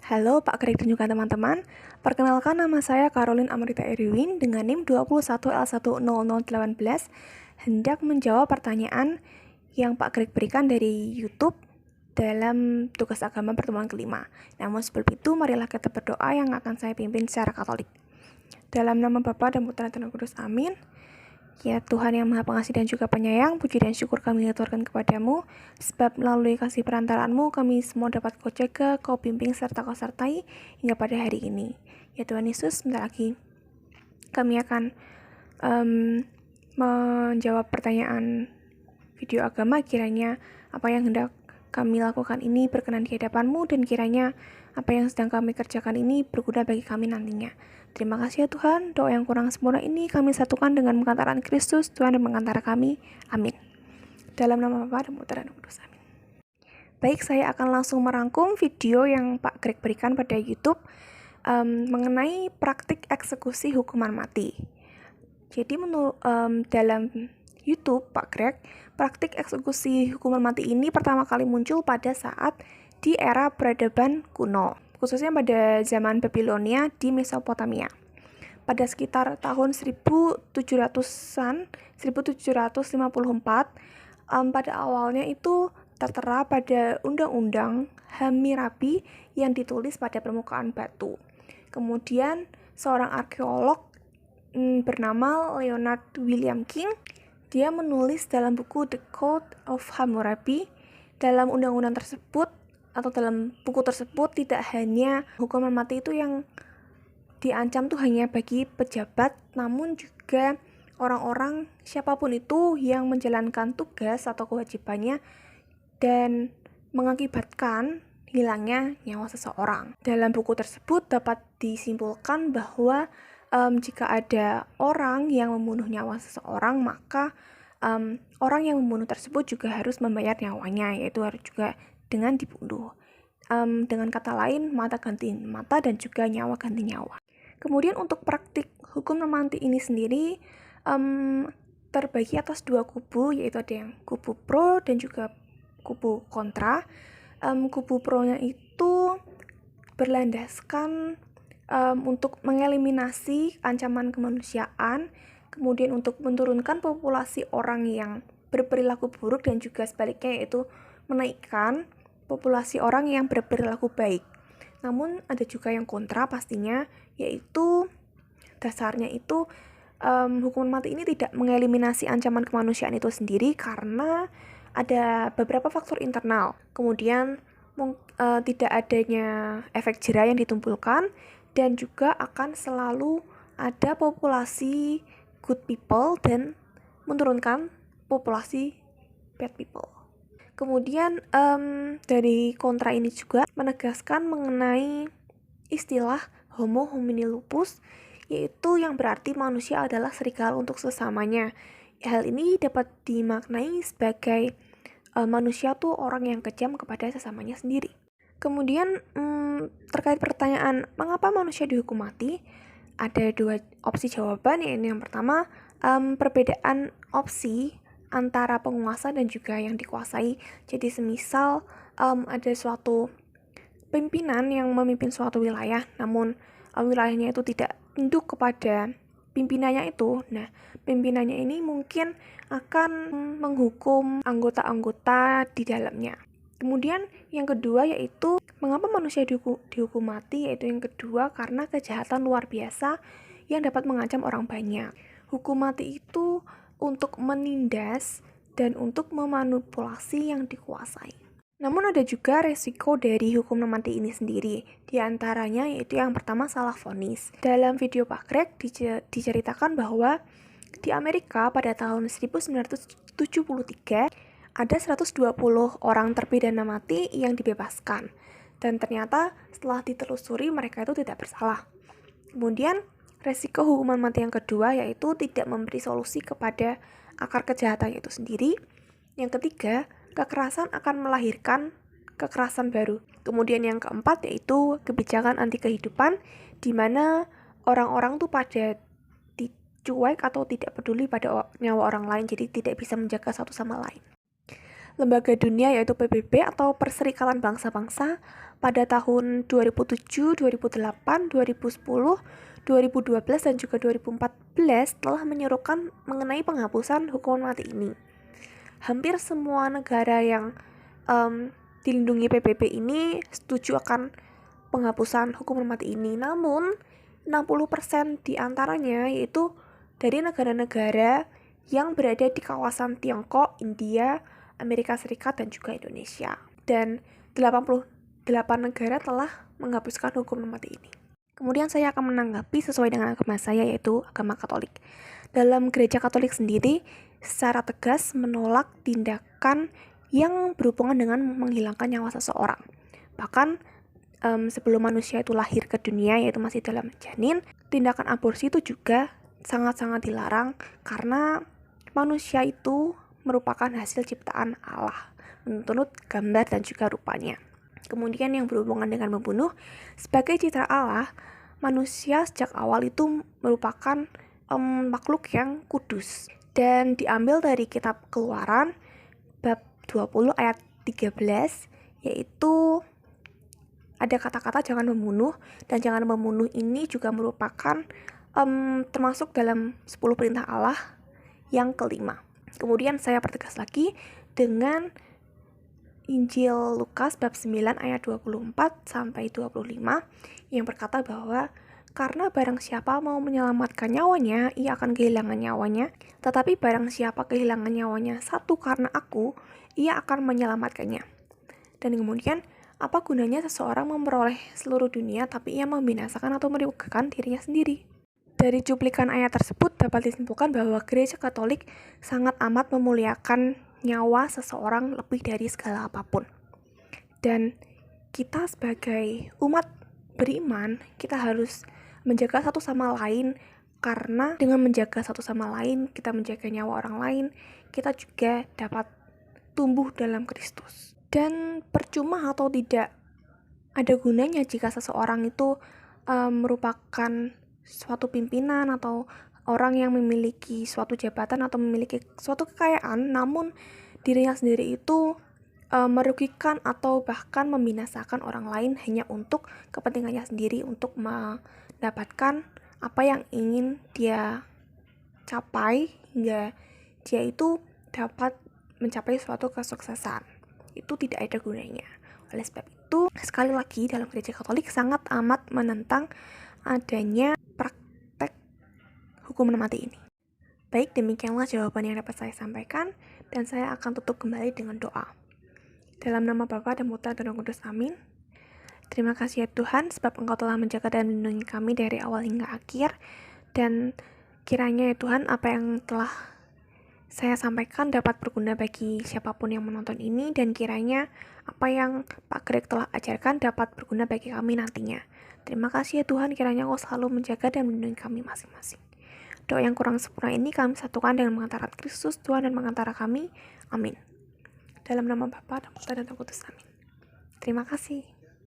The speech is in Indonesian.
Halo Pak Greg dan juga teman-teman. Perkenalkan, nama saya Caroline Amrita Erwin dengan NIM 21L10018, hendak menjawab pertanyaan yang Pak Greg berikan dari YouTube dalam tugas agama pertemuan kelima. Namun sebelum itu, marilah kita berdoa yang akan saya pimpin secara Katolik. Dalam nama Bapa dan Putra dan Roh Kudus, amin. Ya Tuhan yang Maha Pengasih dan juga Penyayang, puji dan syukur kami aturkan kepadamu, sebab melalui kasih perantaraanmu kami semua dapat Kau jaga, Kau bimbing, serta Kau sertai hingga pada hari ini. Ya Tuhan Yesus, sebentar lagi kami akan menjawab pertanyaan video agama. Kiranya apa yang hendak kami lakukan ini berkenan di hadapan-Mu, dan kiranya apa yang sedang kami kerjakan ini berguna bagi kami nantinya. Terima kasih ya Tuhan, doa yang kurang sempurna ini kami satukan dengan pengantaran Kristus, Tuhan dan pengantara kami. Amin. Dalam nama Bapa dan Putra dan Roh Kudus. Amin. Baik, saya akan langsung merangkum video yang Pak Greg berikan pada YouTube mengenai praktik eksekusi hukuman mati. Jadi dalam YouTube Pak Greg, praktik eksekusi hukuman mati ini pertama kali muncul pada saat di era peradaban kuno, khususnya pada zaman Babilonia di Mesopotamia. Pada sekitar tahun 1700-an, 1754, pada awalnya itu tertera pada Undang-Undang Hammurabi yang ditulis pada permukaan batu. Kemudian seorang arkeolog bernama Leonard William King, dia menulis dalam buku The Code of Hammurabi. Dalam undang-undang tersebut atau dalam buku tersebut tidak hanya hukuman mati itu yang diancam tuh hanya bagi pejabat, namun juga orang-orang siapapun itu yang menjalankan tugas atau kewajibannya dan mengakibatkan hilangnya nyawa seseorang. Dalam buku tersebut dapat disimpulkan bahwa jika ada orang yang membunuh nyawa seseorang, maka orang yang membunuh tersebut juga harus membayar nyawanya, yaitu harus juga dengan dibunuh. Dengan kata lain, mata ganti mata dan juga nyawa ganti nyawa. Kemudian untuk praktik hukum mati ini sendiri terbagi atas dua kubu, yaitu ada yang kubu pro dan juga kubu kontra. Kubu pro-nya itu berlandaskan untuk mengeliminasi ancaman kemanusiaan, kemudian untuk menurunkan populasi orang yang berperilaku buruk, dan juga sebaliknya yaitu menaikkan populasi orang yang berperilaku baik. Namun ada juga yang kontra pastinya, yaitu dasarnya itu hukuman mati ini tidak mengeliminasi ancaman kemanusiaan itu sendiri karena ada beberapa faktor internal. Kemudian tidak adanya efek jera yang ditumpulkan, dan juga akan selalu ada populasi good people dan menurunkan populasi bad people. Kemudian dari kontra ini juga menegaskan mengenai istilah homo homini lupus, yaitu yang berarti manusia adalah serigala untuk sesamanya. Hal ini dapat dimaknai sebagai manusia tuh orang yang kejam kepada sesamanya sendiri. Kemudian terkait pertanyaan mengapa manusia dihukum mati, ada dua opsi jawaban, yaitu yang pertama perbedaan opsi antara penguasa dan juga yang dikuasai. Jadi semisal ada suatu pimpinan yang memimpin suatu wilayah, namun wilayahnya itu tidak tunduk kepada pimpinannya itu. Nah, pimpinannya ini mungkin akan menghukum anggota-anggota di dalamnya. Kemudian yang kedua yaitu mengapa manusia dihukum mati, yaitu yang kedua karena kejahatan luar biasa yang dapat mengancam orang banyak. Hukum mati itu untuk menindas dan untuk memanipulasi yang dikuasai. Namun ada juga resiko dari hukum mati ini sendiri. Di antaranya yaitu yang pertama, salah vonis. Dalam video Pak Greg diceritakan bahwa di Amerika pada tahun 1973 ada 120 orang terpidana mati yang dibebaskan. Dan ternyata setelah ditelusuri mereka itu tidak bersalah. Kemudian resiko hukuman mati yang kedua yaitu tidak memberi solusi kepada akar kejahatan itu sendiri. Yang ketiga, kekerasan akan melahirkan kekerasan baru. Kemudian yang keempat yaitu kebijakan anti kehidupan, di mana orang-orang tuh pada cuek atau tidak peduli pada nyawa orang lain, jadi tidak bisa menjaga satu sama lain. lembaga dunia yaitu PBB atau Perserikatan Bangsa-Bangsa pada tahun 2007, 2008, 2010, 2012, dan juga 2014 telah menyerukan mengenai penghapusan hukuman mati ini. Hampir semua negara yang dilindungi PBB ini setuju akan penghapusan hukuman mati ini. Namun 60% diantaranya yaitu dari negara-negara yang berada di kawasan Tiongkok, India, Amerika Serikat, dan juga Indonesia. Dan 88 negara telah menghapuskan hukuman mati ini. Kemudian saya akan menanggapi sesuai dengan agama saya, yaitu agama Katolik. Dalam gereja Katolik sendiri, secara tegas menolak tindakan yang berhubungan dengan menghilangkan nyawa seseorang. Bahkan sebelum manusia itu lahir ke dunia, yaitu masih dalam janin, tindakan aborsi itu juga sangat-sangat dilarang karena manusia itu merupakan hasil ciptaan Allah menurut gambar dan juga rupanya. Kemudian yang berhubungan dengan membunuh, sebagai citra Allah, manusia sejak awal itu merupakan makhluk yang kudus dan diambil dari kitab Keluaran bab 20 ayat 13, yaitu ada kata-kata jangan membunuh, dan jangan membunuh ini juga merupakan termasuk dalam 10 perintah Allah yang kelima. Kemudian saya pertegas lagi dengan Injil Lukas bab 9 ayat 24 sampai 25 yang berkata bahwa karena barang siapa mau menyelamatkan nyawanya, ia akan kehilangan nyawanya, tetapi barang siapa kehilangan nyawanya satu karena aku, ia akan menyelamatkannya. Dan kemudian, apa gunanya seseorang memperoleh seluruh dunia tapi ia membinasakan atau merugikan dirinya sendiri? Dari cuplikan ayat tersebut dapat disimpulkan bahwa gereja Katolik sangat amat memuliakan nyawa seseorang lebih dari segala apapun. Dan kita sebagai umat beriman, kita harus menjaga satu sama lain, karena dengan menjaga satu sama lain, kita menjaga nyawa orang lain, kita juga dapat tumbuh dalam Kristus. Dan percuma atau tidak ada gunanya jika seseorang itu merupakan suatu pimpinan atau orang yang memiliki suatu jabatan atau memiliki suatu kekayaan, namun dirinya sendiri itu merugikan atau bahkan membinasakan orang lain hanya untuk kepentingannya sendiri, untuk mendapatkan apa yang ingin dia capai hingga dia itu dapat mencapai suatu kesuksesan. Itu tidak ada gunanya. Oleh sebab itu, sekali lagi dalam gereja Katolik sangat amat menentang adanya praktek hukuman mati ini. Baik, demikianlah jawaban yang dapat saya sampaikan, dan saya akan tutup kembali dengan doa. Dalam nama Bapa dan Putra dan Roh Kudus, amin. Terima kasih ya Tuhan, sebab Engkau telah menjaga dan melindungi kami dari awal hingga akhir, dan kiranya ya Tuhan, apa yang telah saya sampaikan dapat berguna bagi siapapun yang menonton ini, dan kiranya apa yang Pak Greg telah ajarkan dapat berguna bagi kami nantinya. Terima kasih ya Tuhan, kiranya Engkau selalu menjaga dan melindungi kami masing-masing. Doa yang kurang sempurna ini kami satukan dengan pengantara Kristus Tuhan dan pengantara kami. Amin. Dalam nama Bapa dan Putra dan Roh Kudus. Amin. Terima kasih.